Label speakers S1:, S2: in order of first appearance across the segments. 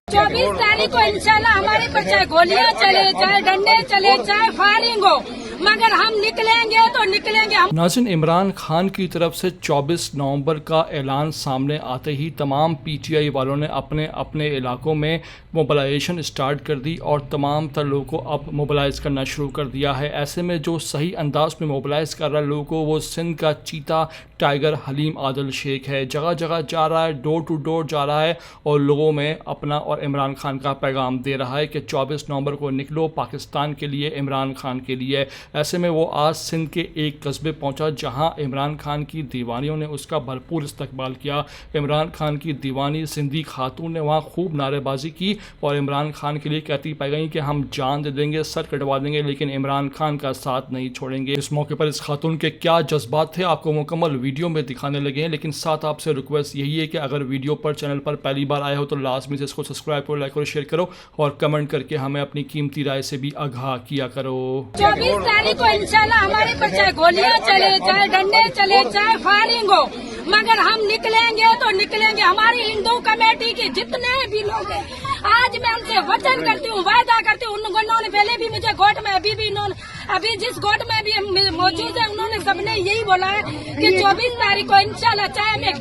S1: 24 तारीख को इंशाल्लाह हमारे पर चाहे गोलियां चले, चाहे डंडे चले, चाहे फायरिंग हो, मगर हम निकलेंगे तो निकलेंगे।
S2: नाज़रीन, इमरान खान की तरफ से 24 नवंबर का ऐलान सामने आते ही तमाम पीटीआई वालों ने अपने अपने इलाकों में मोबिलाइजेशन स्टार्ट कर दी और तमाम तर लोगों को अब मोबिलाइज़ करना शुरू कर दिया है। ऐसे में जो सही अंदाज में मोबिलाइज़ कर रहा है लोगों को वो सिंध का चीता टाइगर हलीम आदिल शेख है। जगह जगह जा रहा है, डोर टू डोर जा रहा है और लोगों में अपना और इमरान खान का पैगाम दे रहा है कि 24 नवंबर को निकलो पाकिस्तान के लिए, इमरान खान के लिए। ऐसे में वो आज सिंध के एक कस्बे पहुंचा जहां इमरान खान की दीवानियों ने उसका भरपूर इस्तकबाल किया। इमरान खान की दीवानी सिंधी खातून ने वहां खूब नारेबाजी की और इमरान खान के लिए कहती पाई गई कि हम जान दे देंगे, सर कटवा देंगे, लेकिन इमरान खान का साथ नहीं छोड़ेंगे। इस मौके पर इस खातून के क्या जज्बात थे आपको मुकम्मल वीडियो में दिखाने लगे हैं, लेकिन साथ आपसे रिक्वेस्ट यही है कि अगर वीडियो पर चैनल पर पहली बार आए हो तो लाजमी से इसको सब्सक्राइब करो, लाइक करो, शेयर करो और कमेंट करके हमें अपनी कीमती राय से भी आगाह किया करो।
S1: 24 तारीख को इंशाल्लाह हमारे पर चाहे गोलियां चले, चाहे डंडे चले, चाहे फायरिंग हो, मगर हम निकलेंगे तो निकलेंगे। हमारी हिंदू कमेटी के जितने भी लोग हैं, आज मैं उनसे वचन करती हूँ, वायदा करती हूँ। उन्होंने पहले भी मुझे गोट में, अभी जिस गोट में भी मौजूद है, उन्होंने सबने यही बोला है कि 24 तारीख को इंशाल्लाह चाहे मैं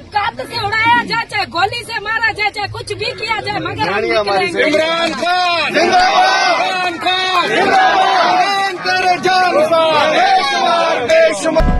S1: कात से उड़ाया जाए, चाहे गोली से मारा जाए, चाहे कुछ भी किया जाए, मगर हम निकलेंगे।
S3: इमरान खान जिंदाबाद, इमरान खान जिंदाबाद, तेरे जान बेशुमार बेशुमार।